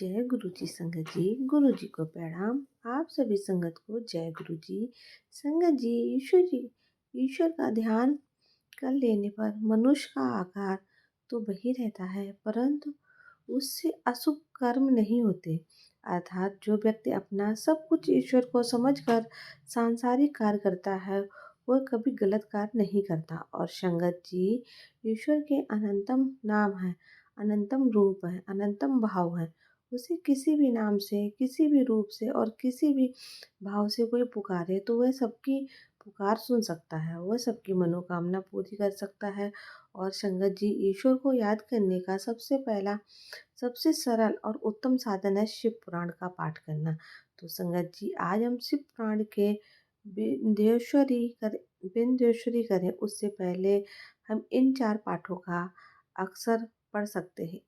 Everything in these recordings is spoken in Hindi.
जय गुरु जी संगत जी। गुरु जी को प्रणाम। आप सभी संगत को जय गुरु जी। संगत जी, ईश्वर का ध्यान कर लेने पर मनुष्य का आकार तो वही रहता है, परंतु उससे अशुभ कर्म नहीं होते। अर्थात जो व्यक्ति अपना सब कुछ ईश्वर को समझकर सांसारिक कार्य करता है, वह कभी गलत कार्य नहीं करता। और संगत जी, ईश्वर के अनंतम नाम है, अनंतम रूप है, अनंतम भाव है। उसे किसी भी नाम से, किसी भी रूप से और किसी भी भाव से कोई पुकारे तो वह सबकी पुकार सुन सकता है, वह सबकी मनोकामना पूरी कर सकता है। और संगत जी, ईश्वर को याद करने का सबसे पहला, सबसे सरल और उत्तम साधन है शिव पुराण का पाठ करना। तो संगत जी, आज हम शिव पुराण के बिंदेश्वरी करें उससे पहले हम इन चार पाठों का अक्सर पढ़ सकते हैं।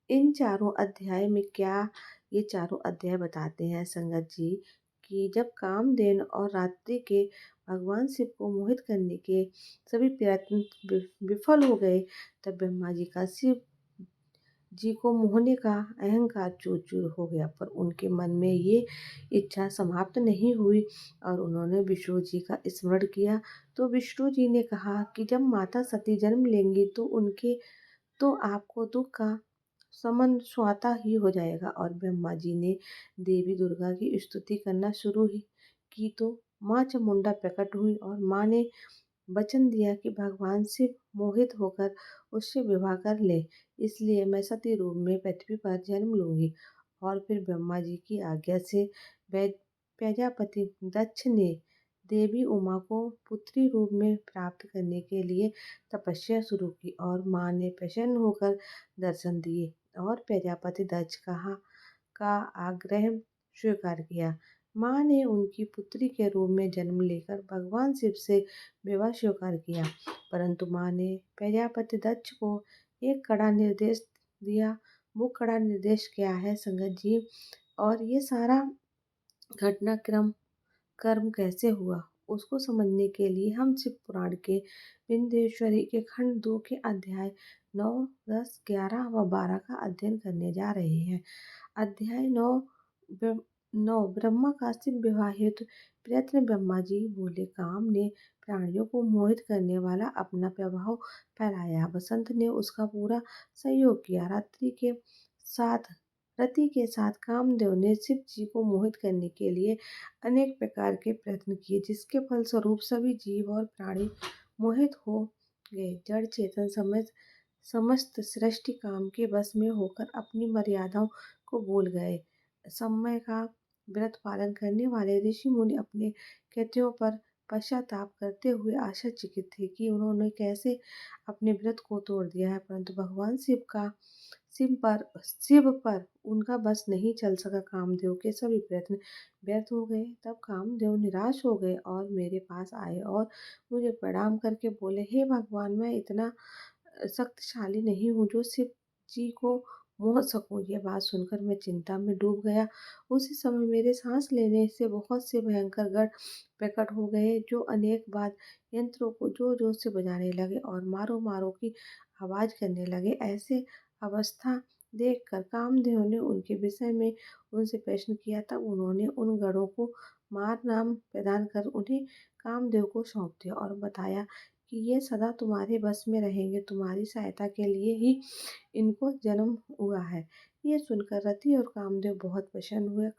इन चारों अध्याय में क्या, ये चारों अध्याय बताते हैं संगत जी कि जब कामधेन और रात्रि के भगवान शिव को मोहित करने के सभी प्रयत्न विफल हो गए, तब ब्रह्मा जी का शिव जी को मोहने का अहंकार चूर चूर हो गया। पर उनके मन में ये इच्छा समाप्त नहीं हुई और उन्होंने विष्णु जी का स्मरण किया। तो विष्णु जी ने कहा कि जब माता सती जन्म लेंगी तो आपको दुख का समन स्वाता ही हो जाएगा। और ब्रह्मा जी ने देवी दुर्गा की स्तुति करना शुरू ही की तो माँ चामुंडा प्रकट हुई और माँ ने वचन दिया कि भगवान शिव मोहित होकर उससे विवाह कर ले, इसलिए मैं सती रूप में पृथ्वी पर जन्म लूंगी। और फिर ब्रह्मा जी की आज्ञा से प्रजापति दक्ष ने देवी उमा को पुत्री रूप में प्राप्त करने के लिए तपस्या शुरू की और माँ ने प्रसन्न होकर दर्शन दिए और प्रजापति दक्ष का आग्रह स्वीकार किया। माँ ने उनकी पुत्री के रूप में जन्म लेकर भगवान शिव से विवाह स्वीकार किया, परंतु माँ ने प्रजापति दक्ष को एक कड़ा निर्देश दिया। वो कड़ा निर्देश क्या है संगत जी, और ये सारा घटनाक्रम कर्म कैसे हुआ, उसको समझने के लिए हम शिव पुराण के बिंदेश्वरी के खंड 2 के अध्याय 9, 10, 11 व 12 का अध्ययन करने जा रहे हैं। अध्याय 9। ब्रह्म 9 ब्रह्मा का शिव विवाह हेतु प्रयत्न। ब्रह्मा जी बोले, काम ने प्राणियों को मोहित करने वाला अपना प्रभाव फैलाया। वसंत ने उसका पूरा सहयोग किया। साथ रति के साथ कामदेव ने शिव जी को मोहित करने के लिए अनेक प्रकार के प्रयत्न किए, जिसके फलस्वरूप सभी जीव और प्राणी मोहित हो गए। जड़ चेतन समेत समस्त सृष्टि काम के वश में होकर अपनी मर्यादाओं को भूल गए। समय का व्रत पालन करने वाले ऋषि मुनि अपने कृत्यों पर पश्चाताप करते हुए आश्चर्यचकित थे कि उन्होंने कैसे अपने व्रत को तोड़ दिया है, परंतु भगवान शिव पर उनका बस नहीं चल सका। कामदेव के सभी प्रयत्न व्यर्थ हो गए। तब कामदेव निराश हो गए और मेरे पास आए और मुझे प्रणाम करके बोले, हे भगवान, मैं इतना शक्तिशाली नहीं हूँ जो शिव जी को मोह सकूं। यह बात सुनकर मैं चिंता में डूब गया। उसी समय मेरे सांस लेने से बहुत से भयंकर गढ़ प्रकट हो गए, जो अनेक बार यंत्रों को जोर जोर से बजाने लगे और मारो मारो की आवाज करने लगे। ऐसे अवस्था देखकर कामदेव ने उनके विषय में उनसे प्रश्न किया। तब उन्होंने उन गढ़ों को मार नाम प्रदान कर उन्हें कामदेव को सौंप दिया और बताया कि ये सदा तुम्हारे बस में रहेंगे, तुम्हारी सहायता के लिए ही इनको जन्म हुआ है। ये सुनकर रति और कामदेव बहुत प्रसन्न हुए।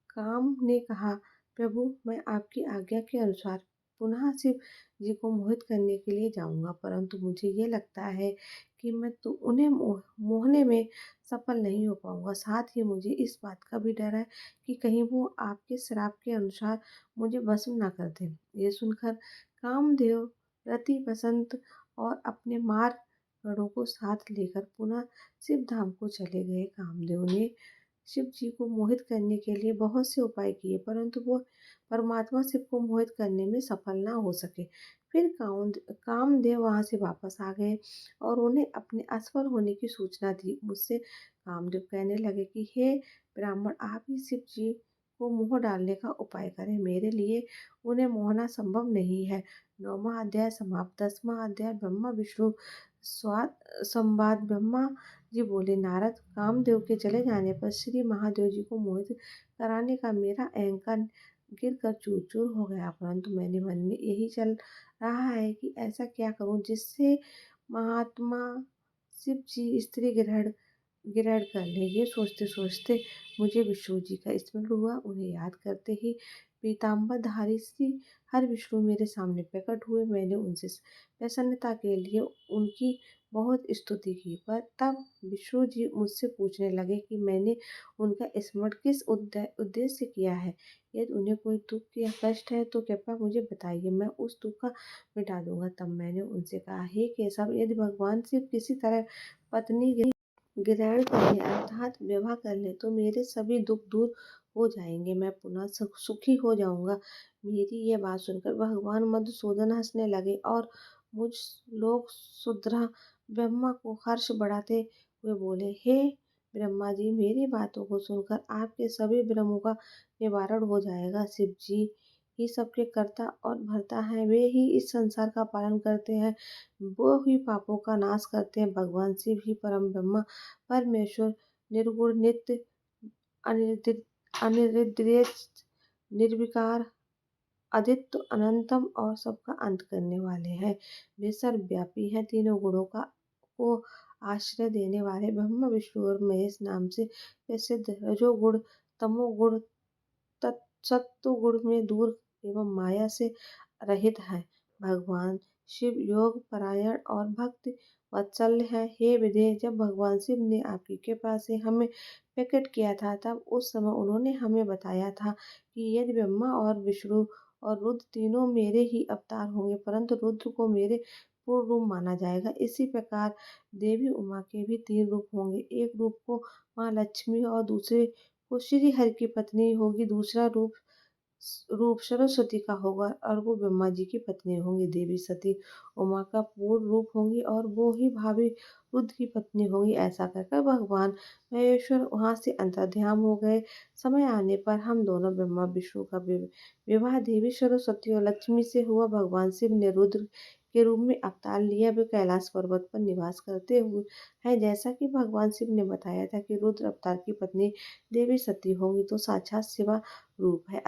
काम ने कहा, प्रभु, मैं आपकी आज्ञा के अनुसार पुनः शिव जी को मोहित करने के लिए जाऊंगा, परंतु मुझे ये लगता है कि मैं तो उन्हें मोहने में सफल नहीं हो पाऊंगा। साथ ही मुझे इस बात का भी डर है कि कहीं वो आपके श्राप के अनुसार मुझे भस्म ना कर दें। ये सुनकर कामदेव रति बसंत और अपने गणों को साथ लेकर पुनः शिव धाम को चले गए। कामदेव ने शिव जी को मोहित करने के लिए बहुत से उपाय किए, परंतु वो परमात्मा शिव को मोहित करने में सफल ना हो सके। फिर कामदेव वहां से वापस आ गए और उन्हें अपने असफल होने की सूचना दी। मुझसे कामदेव कहने लगे कि हे ब्राह्मण, आप ही शिव जी को मोह डालने का उपाय करें, मेरे लिए उन्हें मोहना संभव नहीं है। 9वां अध्याय समाप्त। 10वां अध्याय ब्रह्मा विष्णु संवाद ब्रह्मा जी बोले, नारद, कामदेव के चले जाने पर श्री महादेव जी को मोहित कराने का मेरा अहंकार गिर कर चूर चूर हो गया, परंतु मैंने मन में यही चल रहा है कि ऐसा क्या करूं जिससे महात्मा शिव जी स्त्री ग्रहण ग्रहण कर ले। ये सोचते सोचते मुझे विष्णु जी का स्मरण हुआ। उन्हें याद करते ही पीताम्बरधारी श्री हर विष्णु मेरे सामने प्रकट हुए। मैंने उनसे प्रसन्नता के लिए उनकी बहुत स्तुति की, पर तब विष्णु जी मुझसे पूछने लगे कि मैंने उनका स्मरण किस उद्देश्य किया है। यदि उन्हें कोई दुख या कष्ट है तो कृपया मुझे बताइए, मैं उस दुख का मिटा दूंगा। तब मैंने उनसे कहा, हे केशव, यदि भगवान शिव किसी तरह पत्नी ग्रहण कर ले अर्थात विवाह कर ले तो मेरे सभी दुख दूर हो जाएंगे, मैं पुनः सुखी हो जाऊंगा। मेरी ये बात सुनकर भगवान मधुसूदन हंसने लगे और मुझ लोग सुधरा ब्रह्मा को हर्ष बढ़ाते हुए बोले, हे ब्रह्मा जी, मेरी बातों को सुनकर आपके सभी भ्रमों का निवारण हो जाएगा। शिव जी ही सबके कर्ता और भर्ता हैं, वे ही इस संसार का पालन करते हैं, वो ही पापों का नाश करते हैं। भगवान शिव ही परम ब्रह्मा परमेश्वर निर्गुण नित्य अनिर्देश निर्विकार आदित्य अनंतम और सबका अंत करने वाले हैं। वे सर्वव्यापी हैं, तीनों गुणों का को आश्रय देने वाले ब्रह्मा विष्णु और महेश नाम से प्रसिद्ध रजोगुण तमोगुण सत्व गुण में दूर एवं माया से रहित है। भगवान शिव योग परायण और भक्त वत्सल्य है। हे विदेह, जब भगवान शिव ने आपकी कृपा से हमें प्रकट किया था तब उस समय उन्होंने हमें बताया था कि यदि ब्रह्मा और विष्णु और रुद्र तीनों मेरे ही अवतार होंगे, परंतु रुद्र को मेरे पूर्ण रूप माना जाएगा। इसी प्रकार देवी उमा के भी तीन रूप होंगे, एक रूप को माँ लक्ष्मी और दूसरे को श्री हरि की पत्नी होगी, दूसरा रूप रूप सरस्वती का होगा और वो ब्रह्मा जी की पत्नी होंगी। देवी सती उमा का पूर्ण रूप होंगी और वो ही भाभी रुद्र की पत्नी होंगी। ऐसा कहकर भगवान महेश्वर वहां से अंतर्ध्यान हो गए। समय आने पर हम दोनों ब्रह्मा विष्णु का विवाह देवी सरस्वती और लक्ष्मी से हुआ। भगवान शिव ने रुद्र के रूप में अवतार लिया। वे कैलाश पर्वत पर निवास करते हुए हैं। जैसा कि भगवान शिव ने बताया था कि रुद्र अवतार की पत्नी देवी सती होंगी तो साक्षात शिवा रूप है,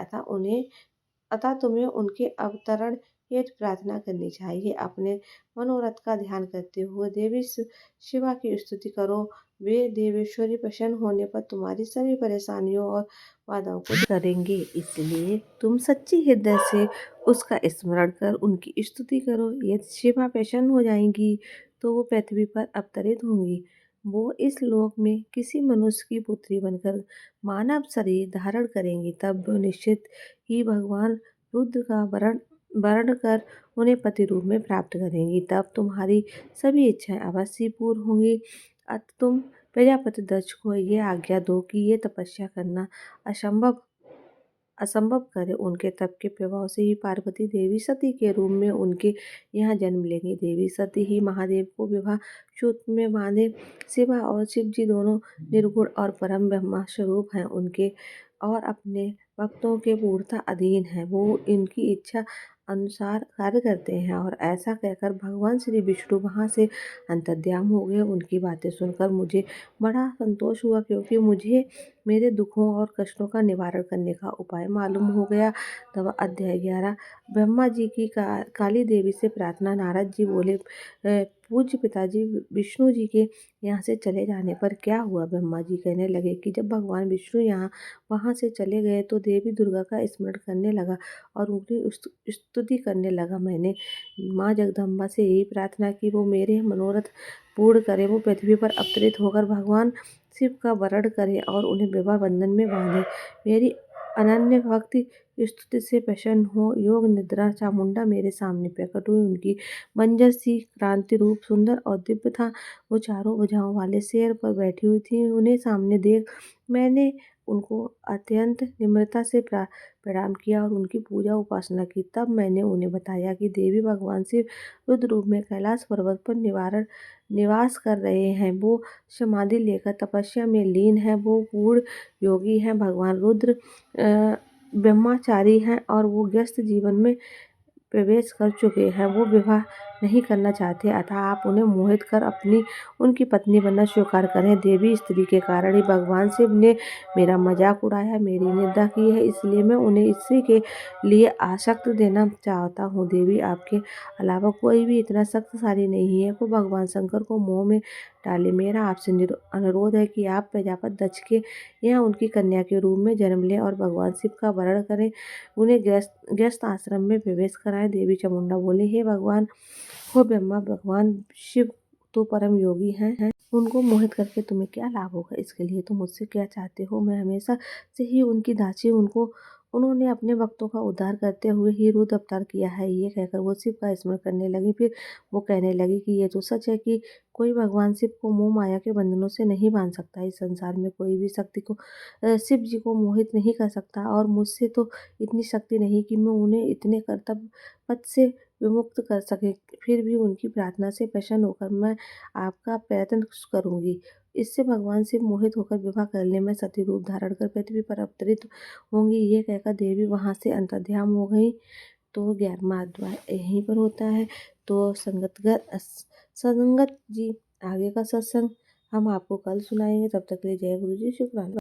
अतः तुम्हें उनके अवतरण हेतु प्रार्थना करनी चाहिए। अपने मनोरथ का ध्यान करते हुए देवी शिवा की स्तुति करो। वे देवेश्वरी प्रसन्न होने पर तुम्हारी सभी परेशानियों और बाधाओं को दूर करेंगे, इसलिए तुम सच्ची हृदय से उसका स्मरण कर उनकी स्तुति करो। यदि शिवा प्रसन्न हो जाएंगी तो वो पृथ्वी पर अवतरित होंगी। वो इस लोक में किसी मनुष्य की पुत्री बनकर मानव शरीर धारण करेंगी। तब वो निश्चित ही भगवान रुद्र का वरण वर्ण कर उन्हें पति रूप में प्राप्त करेंगी। तब तुम्हारी सभी इच्छाएं अवश्य पूर्ण होंगी। अतः तुम प्रजापति दक्ष को ये आज्ञा दो कि ये तपस्या करना असंभव असंभव करे। उनके तप के प्रभाव से ही पार्वती देवी सती के रूप में उनके यहाँ जन्म लेंगी। देवी सती ही महादेव को विवाह सूत्र में बांधे। शिवा और शिव जी दोनों निर्गुण और परम ब्रह्मा स्वरूप हैं, उनके और अपने भक्तों के पूर्णतः अधीन हैं। वो इनकी इच्छा अनुसार कार्य करते हैं। और ऐसा कहकर भगवान श्री विष्णु वहाँ से अंतर्ध्यान हो गए। उनकी बातें सुनकर मुझे बड़ा संतोष हुआ, क्योंकि मुझे मेरे दुखों और कष्टों का निवारण करने का उपाय मालूम हो गया। तब अध्याय 11 ब्रह्मा जी की काली देवी से प्रार्थना। नारद जी बोले, पूज्य पिताजी, विष्णु जी के यहाँ से चले जाने पर क्या हुआ? ब्रह्मा जी कहने लगे कि जब भगवान विष्णु वहाँ से चले गए तो देवी दुर्गा का स्मरण करने लगा और उनकी स्तुति करने लगा। मैंने माँ जगदम्बा से यही प्रार्थना की वो मेरे मनोरथ पूर्ण करे। वो पृथ्वी पर अवतरित होकर भगवान शिव का वरण करे और उन्हें विवाह बंधन में बांधे। मेरी अनन्य भक्ति स्तुति से प्रसन्न हो योग निद्रा चामुंडा मेरे सामने प्रकट हुई। उनकी मंजसी क्रांति रूप सुंदर और दिव्य था। वो चारों भुजाओं वाले शेर पर बैठी हुई थी। उन्हें सामने देख मैंने उनको अत्यंत निम्रता से प्रणाम किया और उनकी पूजा उपासना की। तब मैंने उन्हें बताया कि देवी भगवान शिव रुद्र रूप में कैलाश पर्वत पर निवास कर रहे हैं। वो समाधि लेकर तपस्या में लीन है। वो पूर्ण योगी हैं। भगवान रुद्र ब्रह्मचारी हैं और वो व्यस्त जीवन में प्रवेश कर चुके हैं। वो विवाह नहीं करना चाहते, अतः आप उन्हें मोहित कर अपनी उनकी पत्नी बनना स्वीकार करें। देवी, स्त्री के कारण ही भगवान शिव ने मेरा मजाक उड़ाया, मेरी निंदा की है, इसलिए मैं उन्हें इसी के लिए आसक्त देना चाहता हूँ। देवी, आपके अलावा कोई भी इतना शक्तिशाली नहीं है को भगवान शंकर को मोह में डाले। मेरा आपसे अनुरोध है कि आप प्रजापति दक्ष के यहाँ उनकी कन्या के रूप में जन्म लें और भगवान शिव का वरण करें, उन्हें गृहस्थ आश्रम में प्रवेश कराएं। देवी चामुंडा बोली, हे भगवान, हो ब्रह्मा, भगवान शिव तो परम योगी हैं, उनको मोहित करके तुम्हें क्या लाभ होगा? इसके लिए तुम मुझसे क्या चाहते हो? मैं हमेशा से ही उनकी दासी, उन्होंने अपने भक्तों का उद्धार करते हुए ही रुद्र अवतार किया है। ये कहकर वो शिव का स्मरण करने लगी। फिर वो कहने लगी कि ये तो सच है कि कोई भगवान शिव को मोह माया के बंधनों से नहीं बांध सकता। इस संसार में कोई भी शक्ति को शिव जी को मोहित नहीं कर सकता, और मुझसे तो इतनी शक्ति नहीं कि मैं उन्हें इतने कर्तव्य पथ से विमुक्त कर सके। फिर भी उनकी प्रार्थना से प्रसन्न होकर मैं आपका प्रयत्न करूंगी। इससे भगवान शिव मोहित होकर विवाह कर ले, मैं सती रूप धारण कर पृथ्वी पर अवतरित होंगी। ये कहकर देवी वहां से अंतर्ध्यान हो गई। तो 11वां अध्याय यहीं पर होता है। तो संगत जी, आगे का सत्संग हम आपको कल सुनाएंगे। तब तक के लिए जय गुरु जी, शुक्राना।